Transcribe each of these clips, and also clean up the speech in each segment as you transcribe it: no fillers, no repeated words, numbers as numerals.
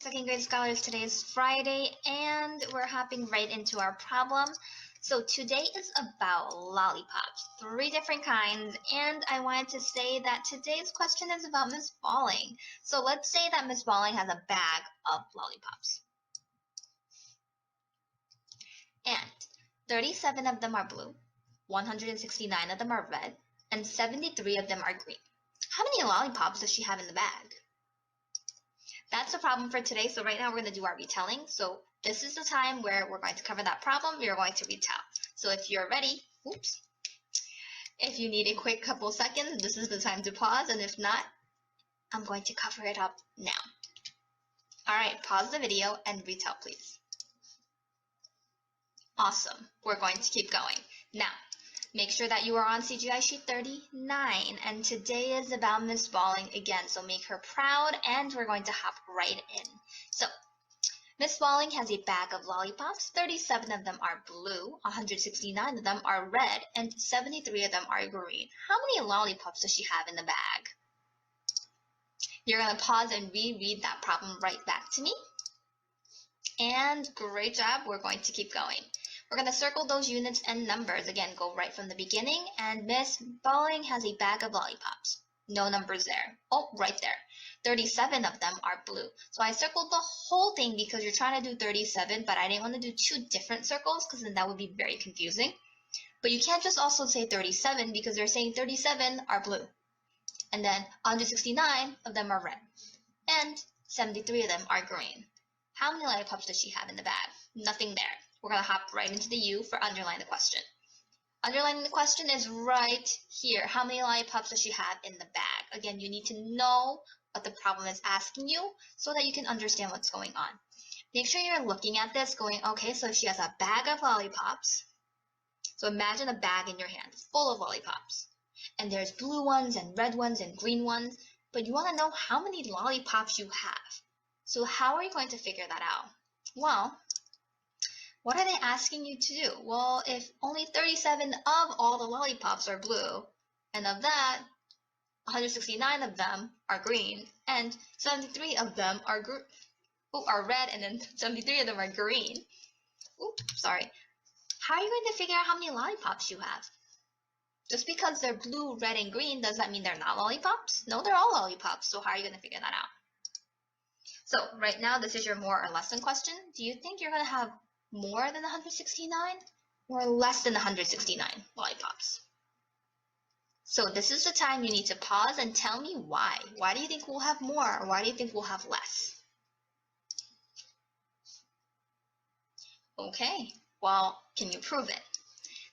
Second grade scholars, today is Friday and we're hopping right into our problem. So today is about lollipops, 3 different kinds, and I wanted to say that today's question is about Miss Balling. So let's say that Miss Balling has a bag of lollipops. And 37 of them are blue, 169 of them are red, and 73 of them are green. How many lollipops does she have in the bag? That's the problem for today. So right now we're going to do our retelling. So this is the time where we're going to cover that problem. We are going to retell. So if you're ready, if you need a quick couple seconds, this is the time to pause. And if not, I'm going to cover it up now. All right, pause the video and retell, please. Awesome. We're going to keep going. Now, make sure that you are on CGI sheet 39, and today is about Miss Balling again, so make her proud, and we're going to hop right in. So, Miss Balling has a bag of lollipops. 37 of them are blue, 169 of them are red, and 73 of them are green. How many lollipops does she have in the bag? You're going to pause and reread that problem right back to me. And great job, we're going to keep going. We're going to circle those units and numbers. Again, go right from the beginning. And Miss Balling has a bag of lollipops. No numbers there. Oh, right there. 37 of them are blue. So I circled the whole thing because you're trying to do 37, but I didn't want to do 2 different circles because then that would be very confusing. But you can't just also say 37 because they're saying 37 are blue. And then 169 of them are red. And 73 of them are green. How many lollipops does she have in the bag? Nothing there. We're going to hop right into the U for underline the question. Underlining the question is right here. How many lollipops does she have in the bag? Again, you need to know what the problem is asking you so that you can understand what's going on. Make sure you're looking at this going, okay, so she has a bag of lollipops. So imagine a bag in your hands full of lollipops. And there's blue ones and red ones and green ones. But you want to know how many lollipops you have. So how are you going to figure that out? Well, what are they asking you to do? Well, if only 37 of all the lollipops are blue, and of that, 169 of them are green, and 73 of them are red, and then 73 of them are green. How are you going to figure out how many lollipops you have? Just because they're blue, red, and green, does that mean they're not lollipops? No, they're all lollipops, so how are you going to figure that out? So right now, this is your more or less than question. Do you think you're going to have more than 169 or less than 169 lollipops? So this is the time you need to pause and tell me why. Why do you think we'll have more, or why do you think we'll have less? Okay, well, can you prove it?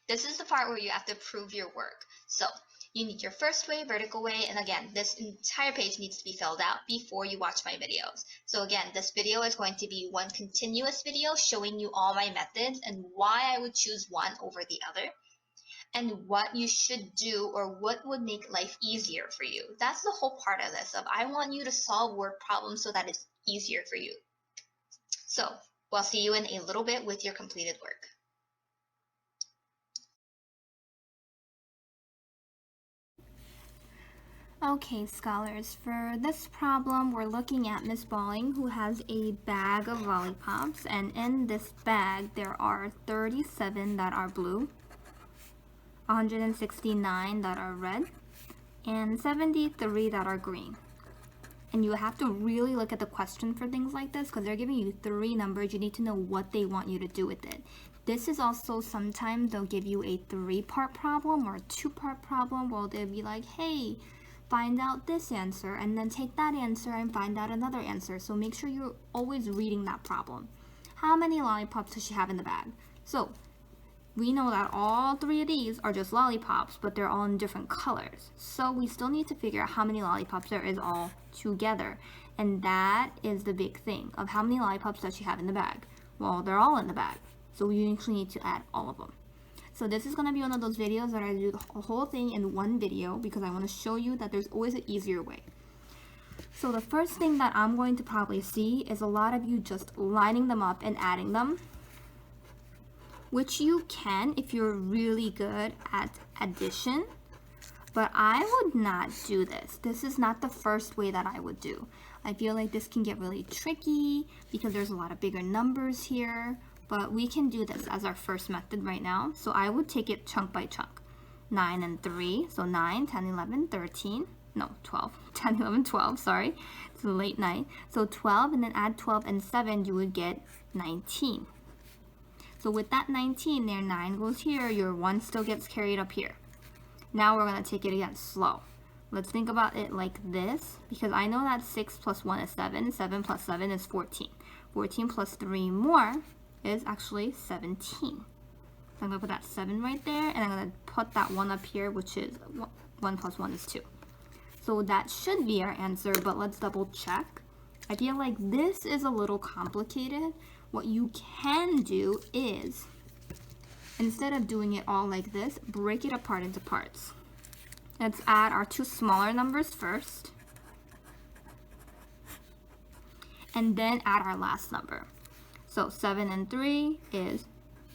This is the part where you have to prove your work. So you need your first way, vertical way, and again, this entire page needs to be filled out before you watch my videos. So again, this video is going to be one continuous video showing you all my methods and why I would choose one over the other, and what you should do or what would make life easier for you. That's the whole part of this, of I want you to solve word problems so that it's easier for you. So we'll see you in a little bit with your completed work. Okay, scholars, for this problem, we're looking at Miss Balling, who has a bag of lollipops, and in this bag, there are 37 that are blue, 169 that are red, and 73 that are green. And you have to really look at the question for things like this, because they're giving you 3 numbers. You need to know what they want you to do with it. This is also, sometimes they'll give you a 3-part problem or a 2-part problem, where they'll be like, hey, find out this answer, and then take that answer and find out another answer. So make sure you're always reading that problem. How many lollipops does she have in the bag? So we know that all 3 of these are just lollipops, but they're all in different colors. So we still need to figure out how many lollipops there is all together. And that is the big thing of how many lollipops does she have in the bag? Well, they're all in the bag. So we actually need to add all of them. So this is going to be one of those videos that I do the whole thing in one video because I want to show you that there's always an easier way. So the first thing that I'm going to probably see is a lot of you just lining them up and adding them, which you can if you're really good at addition. But I would not do this. This is not the first way that I would do. I feel like this can get really tricky because there's a lot of bigger numbers here. But we can do this as our first method right now. So I would take it chunk by chunk. 9 and 3. So 9, 10, 11, 13. No, 12. 10, 11, 12. Sorry. It's a late night. So 12 and then add 12 and 7, you would get 19. So with that 19 there, 9 goes here. Your 1 still gets carried up here. Now we're going to take it again slow. Let's think about it like this, because I know that 6 plus 1 is 7. 7 plus 7 is 14. 14 plus 3 more is actually 17. So I'm going to put that 7 right there, and I'm going to put that 1 up here, which is 1 plus 1 is 2. So that should be our answer, but let's double check. I feel like this is a little complicated. What you can do is, instead of doing it all like this, break it apart into parts. Let's add our 2 smaller numbers first, and then add our last number. So 7 and 3 is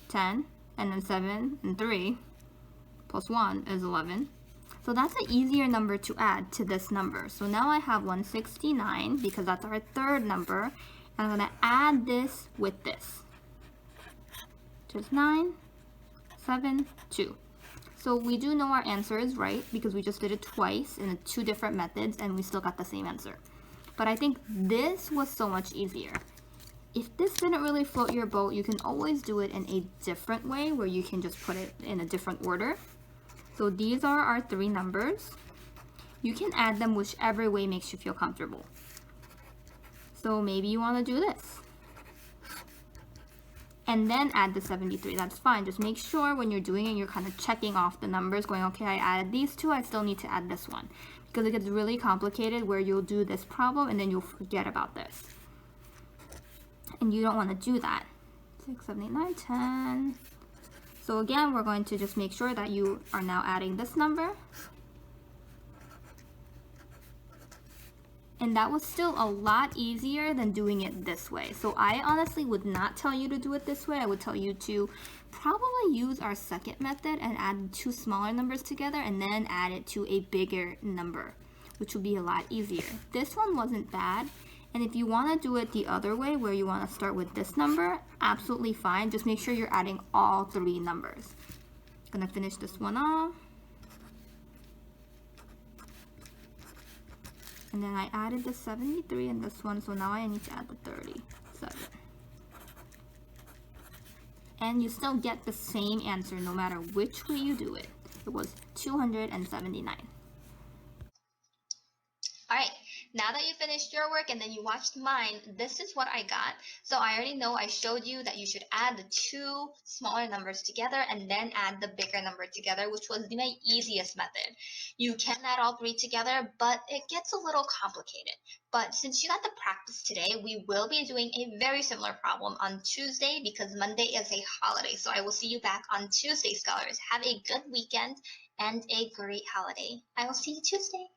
10, and then 7 and 3 plus 1 is 11. So that's an easier number to add to this number. So now I have 169 because that's our third number, and I'm going to add this with this. Just 9, 7, 2. So we do know our answer is right because we just did it twice in 2 different methods and we still got the same answer. But I think this was so much easier. If this didn't really float your boat, you can always do it in a different way where you can just put it in a different order. So these are our 3 numbers. You can add them whichever way makes you feel comfortable. So maybe you want to do this. And then add the 73. That's fine. Just make sure when you're doing it, you're kind of checking off the numbers, going, okay, I added these 2, I still need to add this one. Because it gets really complicated where you'll do this problem and then you'll forget about this. And you don't want to do that. 6, 7, 8, 9, 10. So again, we're going to just make sure that you are now adding this number. And that was still a lot easier than doing it this way. So I honestly would not tell you to do it this way. I would tell you to probably use our second method and add 2 smaller numbers together and then add it to a bigger number, which would be a lot easier. This one wasn't bad. And if you want to do it the other way, where you want to start with this number, absolutely fine. Just make sure you're adding all 3 numbers. I'm going to finish this one off. And then I added the 73 in this one, so now I need to add the 37. And you still get the same answer no matter which way you do it. It was 279. Alright, now that you finished your work and then you watched mine, this is what I got. So I already know I showed you that you should add the 2 smaller numbers together and then add the bigger number together, which was my easiest method. You can add all 3 together, but it gets a little complicated. But since you got the practice today, we will be doing a very similar problem on Tuesday because Monday is a holiday. So I will see you back on Tuesday, scholars. Have a good weekend and a great holiday. I will see you Tuesday.